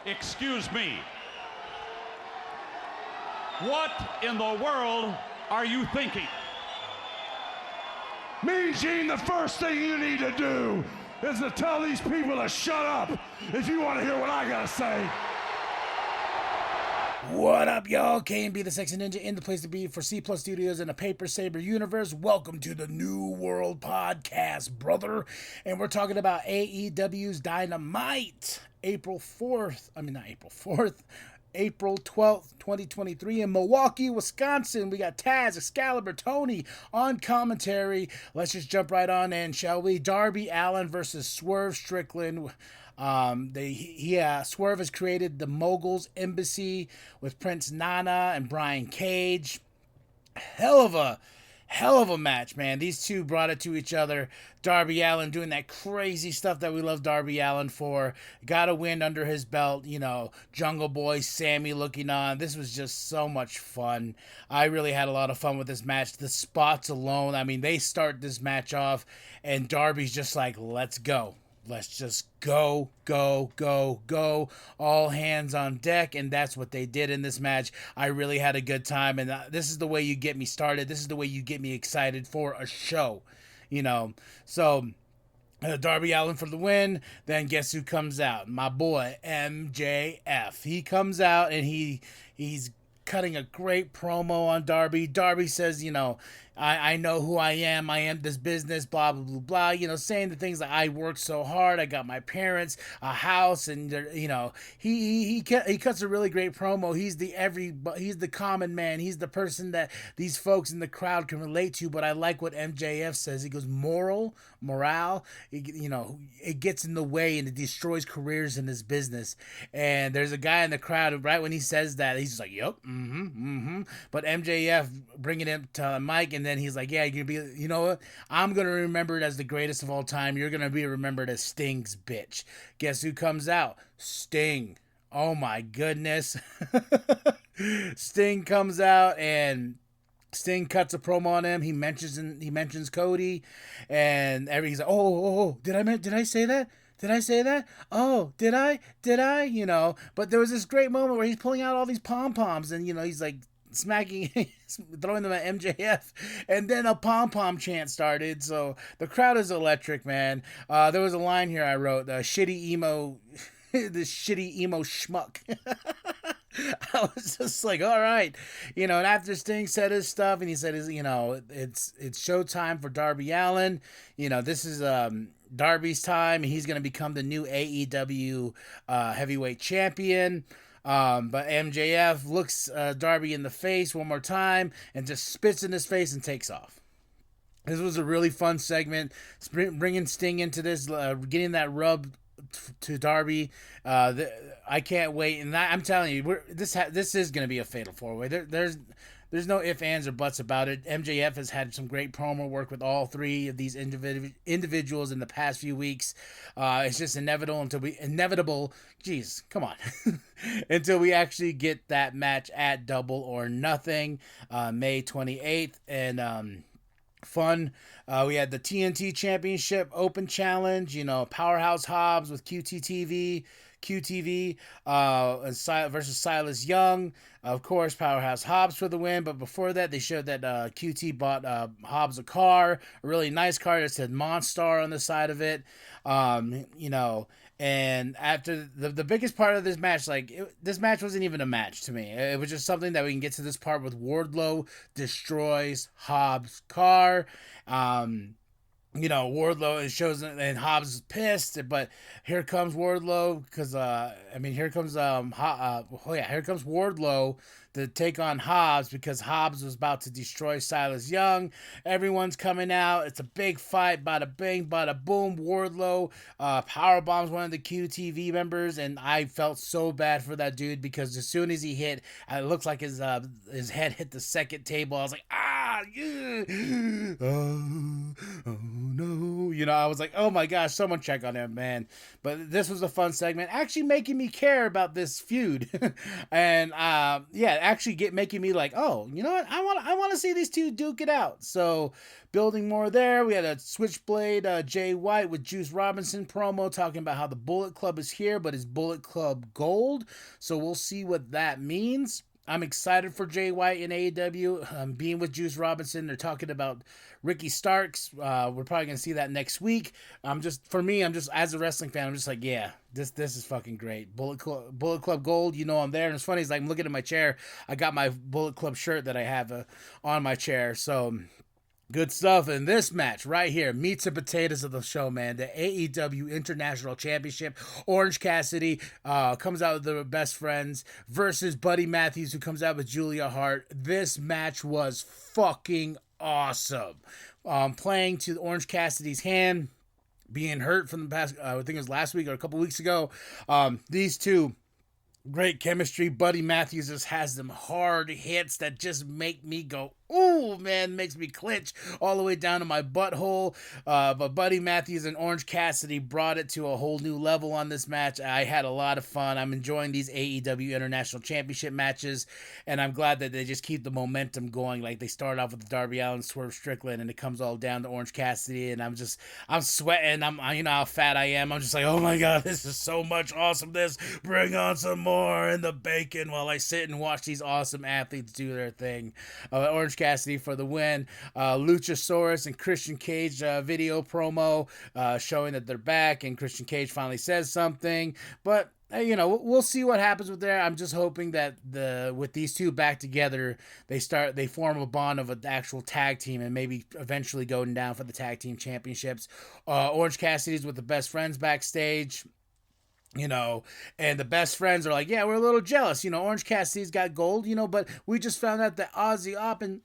Excuse me. What in the world are you thinking? Mean Gene, the first thing you need to do is to tell these people to shut up if you want to hear what I gotta say. What up, y'all? K&B the Sexy Ninja in the place to be for C Plus Studios in the Paper Saber universe. Welcome to the New World Podcast, brother. And we're talking about AEW's Dynamite, April 12th, 2023 in Milwaukee, Wisconsin. We got Taz, Excalibur, Tony on commentary. Let's just jump right on in, shall we? Darby Allin versus Swerve Strickland. Swerve has created the Moguls Embassy with Prince Nana and Brian Cage. Hell of a match, man. These two brought it to each other. Darby Allin doing that crazy stuff that we love Darby Allin for. Got a win under his belt, Jungle Boy, Sammy looking on. This was just so much fun. I really had a lot of fun with this match. The spots alone, they start this match off and Darby's just like, let's go. Let's just go. All hands on deck, and that's what they did in this match. I really had a good time, and this is the way you get me started. This is the way you get me excited for a show, So, Darby Allin for the win. Then guess who comes out? My boy, MJF. He comes out, and he's cutting a great promo on Darby. Darby says, I know who I am this business, blah, blah, blah, blah, saying the things that I worked so hard. I got my parents, a house, and, he cuts a really great promo. He's the common man. He's the person that these folks in the crowd can relate to, but I like what MJF says. He goes, morale, it gets in the way and it destroys careers in this business. And there's a guy in the crowd, right when he says that, he's just like, yep, But MJF bringing him to Mike, and then he's like, yeah, you're gonna be, you know what? I'm gonna remember it as the greatest of all time. You're gonna be remembered as Sting's bitch. Guess who comes out? Sting. Oh my goodness. Sting comes out and Sting cuts a promo on him. He mentions Cody, and he's like, oh, did I say that? Did I say that? Oh, did I? But there was this great moment where he's pulling out all these pom-poms and, he's like smacking, throwing them at MJF. And then a pom-pom chant started. So the crowd is electric, man. There was a line here I wrote, the shitty emo schmuck. I was just like, all right, and after Sting said his stuff and he said it's showtime for Darby Allin. This is Darby's time, and he's going to become the new AEW heavyweight champion. But MJF looks Darby in the face one more time and just spits in his face and takes off. This was a really fun segment, bringing Sting into this, getting that rub to Darby. I can't wait, and I'm telling you, this is going to be a fatal four-way. There's no ifs, ands, or buts about it. MJF has had some great promo work with all three of these individuals in the past few weeks. It's just inevitable. Jeez, come on. Until we actually get that match at Double or Nothing, May 28th, and fun. We had the TNT Championship Open Challenge, Powerhouse Hobbs with QTV versus Silas Young. Of course, Powerhouse Hobbs for the win, but before that, they showed that QT bought Hobbs a car, a really nice car that said Monstar on the side of it. And after the biggest part of this match, this match wasn't even a match to me. It was just something that we can get to this part with Wardlow destroys Hobbs' car. Wardlow, it shows, and Hobbs is pissed, but here comes Wardlow, because, here comes Wardlow to take on Hobbs, because Hobbs was about to destroy Silas Young. Everyone's coming out. It's a big fight. Bada bing, bada boom. Wardlow powerbombs one of the QTV members, and I felt so bad for that dude, because as soon as he hit, it looked like his head hit the second table. I was like, Oh no. You know, I was like, oh my gosh, someone check on him, man. But this was a fun segment, actually making me care about this feud. And actually making me like, oh, you know what? I want to see these two duke it out. So building more there. We had a Switchblade Jay White with Juice Robinson promo talking about how the Bullet Club is here, but it's Bullet Club Gold. So we'll see what that means. I'm excited for Jay White in AEW. Being with Juice Robinson, they're talking about Ricky Starks. We're probably gonna see that next week. As a wrestling fan, I'm just like, yeah, this is fucking great. Bullet Club Gold, you know I'm there. And it's funny, it's like I'm looking at my chair. I got my Bullet Club shirt that I have on my chair. So good stuff in this match right here. Meats and potatoes of the show, man. The AEW International Championship. Orange Cassidy comes out with the best friends versus Buddy Matthews, who comes out with Julia Hart. This match was fucking awesome. Playing to Orange Cassidy's hand, being hurt from the past, I think it was last week or a couple weeks ago. These two, great chemistry. Buddy Matthews just has them hard hits that just make me go, ooh, man, makes me clench all the way down to my butthole. But Buddy Matthews and Orange Cassidy brought it to a whole new level on this match. I had a lot of fun. I'm enjoying these AEW International Championship matches, and I'm glad that they just keep the momentum going. Like they start off with Darby Allin, Swerve Strickland, and it comes all down to Orange Cassidy, and I'm sweating. You know how fat I am. I'm just like, oh my God, this is so much awesomeness. Bring on some more in the bacon while I sit and watch these awesome athletes do their thing. Orange Cassidy for the win. Luchasaurus and Christian Cage video promo showing that they're back, and Christian Cage finally says something. But you know, we'll see what happens with there. I'm just hoping that with these two back together, they form a bond of an actual tag team, and maybe eventually going down for the tag team championships. Orange Cassidy's with the best friends backstage. You know, and the best friends are like, yeah, we're a little jealous. You know, Orange Cassidy's got gold, you know, but we just found out that Aussie Open,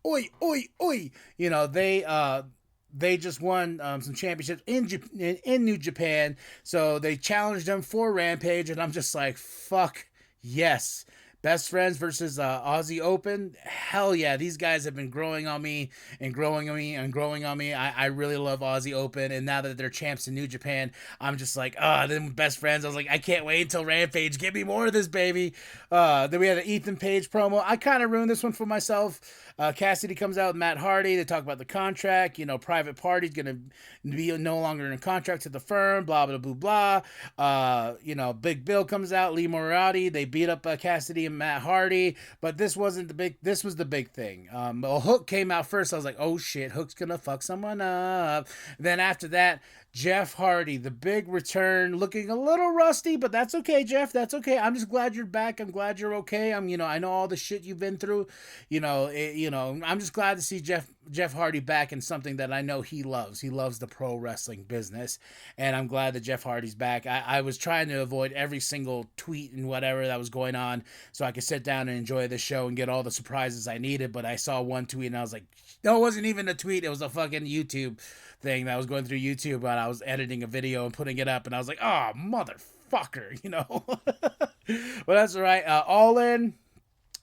oi. You know, they just won some championships in New Japan. So they challenged them for Rampage, and I'm just like, fuck yes. Best friends versus Aussie Open. Hell yeah, these guys have been growing on me. I really love Aussie Open, and now that they're champs in New Japan, I'm just like, them best friends. I was like, I can't wait until Rampage. Give me more of this, baby. Then we had an Ethan Page promo. I kind of ruined this one for myself. Cassidy comes out with Matt Hardy. They talk about the contract. You know, Private Party's going to be no longer in a contract to the firm, blah, blah, blah, blah. You know, Big Bill comes out, Lee Moriarty. They beat up Cassidy and Matt Hardy, but this was the big thing. Hook came out first. I was like, oh shit, Hook's going to fuck someone up. Then after that, Jeff Hardy, the big return, looking a little rusty, but that's okay, Jeff. That's okay. I'm just glad you're back. I'm glad you're okay. I know all the shit you've been through. I'm just glad to see Jeff Hardy back in something that I know he loves. He loves the pro wrestling business, and I'm glad that Jeff Hardy's back. I was trying to avoid every single tweet and whatever that was going on so I could sit down and enjoy the show and get all the surprises I needed, but I saw one tweet and I was like, no, it wasn't even a tweet. It was a fucking YouTube thing that I was going through YouTube, but I was editing a video and putting it up, and I was like, oh, motherfucker, you know. But that's all right. All In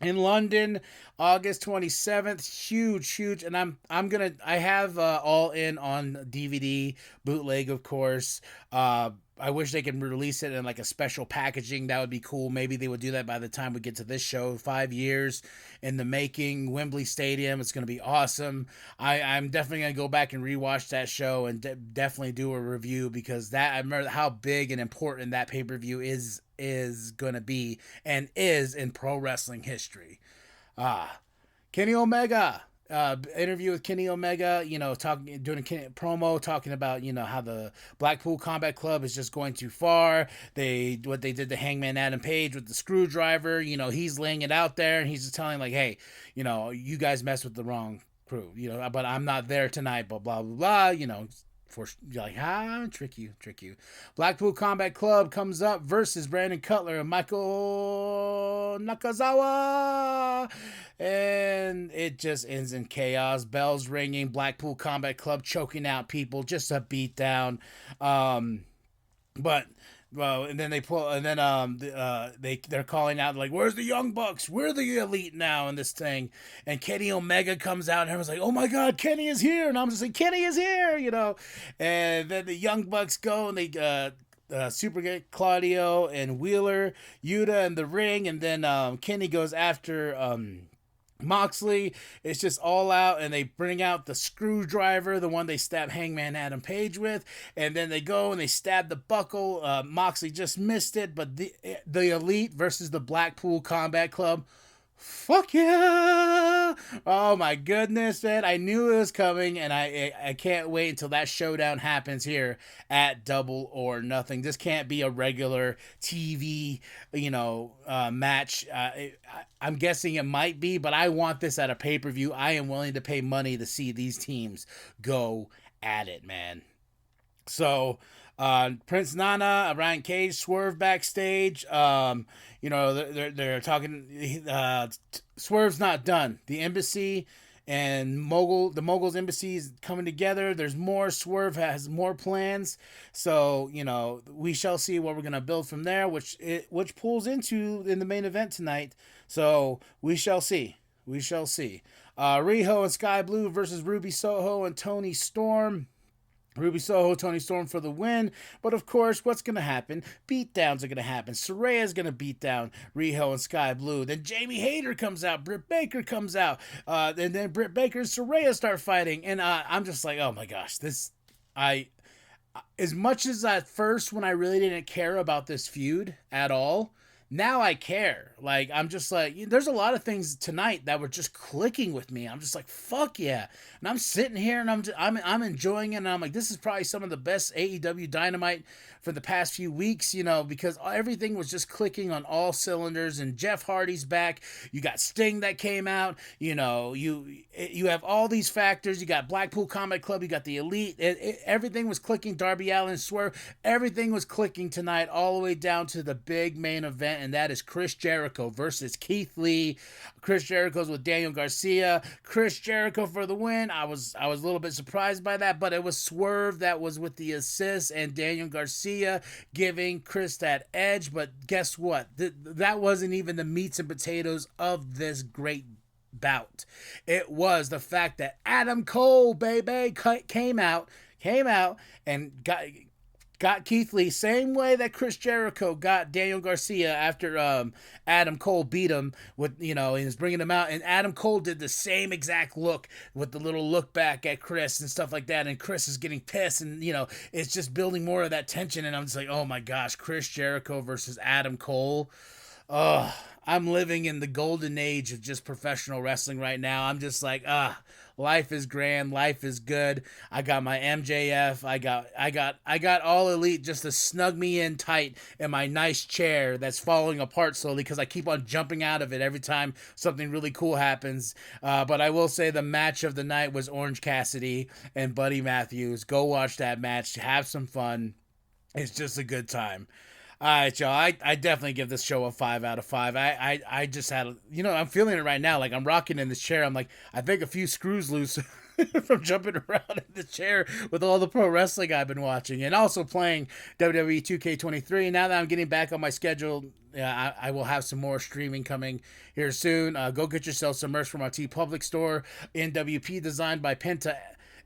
London, August 27th, huge, and I have All In on DVD, bootleg, of course. I wish they could release it in like a special packaging. That would be cool. Maybe they would do that by the time we get to this show. 5 years in the making, Wembley Stadium. It's going to be awesome. I'm definitely going to go back and rewatch that show and definitely do a review, because I remember how big and important that pay-per-view is going to be and is in pro wrestling history. Kenny Omega. Interview with Kenny Omega, doing a promo, talking about, how the Blackpool Combat Club is just going too far. What they did to Hangman Adam Page with the screwdriver, he's laying it out there, and he's just telling like, hey, you guys mess with the wrong crew, but I'm not there tonight, blah, blah, blah, blah, for you're like, trick you. Blackpool Combat Club comes up versus Brandon Cutler and Michael Nakazawa, and it just ends in chaos. Bells ringing. Blackpool Combat Club choking out people. Just a beatdown. But well, and then they're calling out like, "Where's the Young Bucks? We're the Elite now!" in this thing. And Kenny Omega comes out, and everyone's like, "Oh my God, Kenny is here!" And I'm just like, "Kenny is here!" And then the Young Bucks go and they super get Claudio and Wheeler, Yuta in the ring, and then Kenny goes after Moxley. It's just all out, and they bring out the screwdriver, the one they stab Hangman Adam Page with, and then they go and they stab the buckle. Moxley just missed it, but the Elite versus the Blackpool Combat Club. Fuck yeah! Oh my goodness, man. I knew it was coming, and I can't wait until that showdown happens here at Double or Nothing. This can't be a regular TV, match. I'm guessing it might be, but I want this at a pay-per-view. I am willing to pay money to see these teams go at it, man. So, Prince Nana, Ryan Cage, Swerve backstage. They're talking. Swerve's not done. The embassy and the Mogul's embassy is coming together. There's more. Swerve has more plans. So we shall see what we're gonna build from there, which pulls into in the main event tonight. So we shall see. We shall see. Riho and Sky Blue versus Ruby Soho and Toni Storm. Ruby Soho, Toni Storm for the win. But of course, what's going to happen? Beatdowns are going to happen. Saraya's going to beat down Riho and Sky Blue. Then Jamie Hayter comes out. Britt Baker comes out. And then Britt Baker and Saraya start fighting. And I'm just like, oh my gosh, as much as at first when I really didn't care about this feud at all, now I care. Like, I'm just like, there's a lot of things tonight that were just clicking with me. I'm just like, fuck yeah. And I'm sitting here and I'm enjoying it. And I'm like, this is probably some of the best AEW Dynamite for the past few weeks, because everything was just clicking on all cylinders. And Jeff Hardy's back. You got Sting that came out. You have all these factors. You got Blackpool Combat Club. You got the Elite. Everything was clicking. Darby Allin, Swerve. Everything was clicking tonight all the way down to the big main event. And that is Chris Jericho versus Keith Lee. Chris Jericho's with Daniel Garcia. Chris Jericho for the win. I was a little bit surprised by that, but it was Swerve that was with the assist and Daniel Garcia giving Chris that edge. But guess what? That wasn't even the meats and potatoes of this great bout. It was the fact that Adam Cole, baby, came out and got Keith Lee, same way that Chris Jericho got Daniel Garcia after Adam Cole beat him with, he was bringing him out, and Adam Cole did the same exact look with the little look back at Chris and stuff like that, and Chris is getting pissed, and, it's just building more of that tension, and I'm just like, oh my gosh, Chris Jericho versus Adam Cole. Oh, I'm living in the golden age of just professional wrestling right now. I'm just like, life is grand, life is good. I got my MJF, I got all Elite just to snug me in tight in my nice chair that's falling apart slowly because I keep on jumping out of it every time something really cool happens. But I will say the match of the night was Orange Cassidy and Buddy Matthews. Go watch that match, have some fun. It's just a good time. All right, y'all. I definitely give this show a 5 out of 5. I just had, I'm feeling it right now. Like I'm rocking in this chair. I'm like, I think a few screws loose from jumping around in the chair with all the pro wrestling I've been watching and also playing WWE 2K23. Now that I'm getting back on my schedule, I will have some more streaming coming here soon. Go get yourself some merch from our TeePublic store. nWp designed by Penta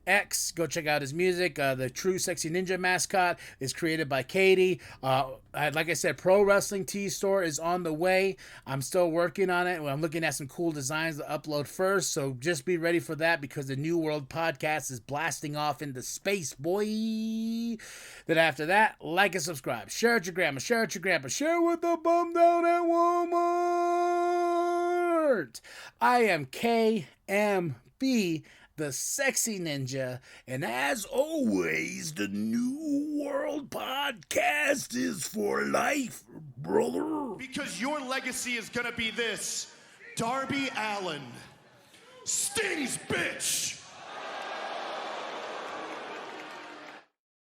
X. Go check out his music. The True Sexy Ninja mascot is created by Katie. Like I said, Pro Wrestling Tee Store is on the way. I'm still working on it. I'm looking at some cool designs to upload first, so just be ready for that because the New World podcast is blasting off into space, boy. Then after that, like and subscribe. Share it with your grandma. Share it with your grandpa. Share it with the bum down at Walmart. I am KMB, the Sexy Ninja, and as always, the New World Podcast is for life, brother. Because your legacy is gonna be this: Darby Allin, Sting's bitch.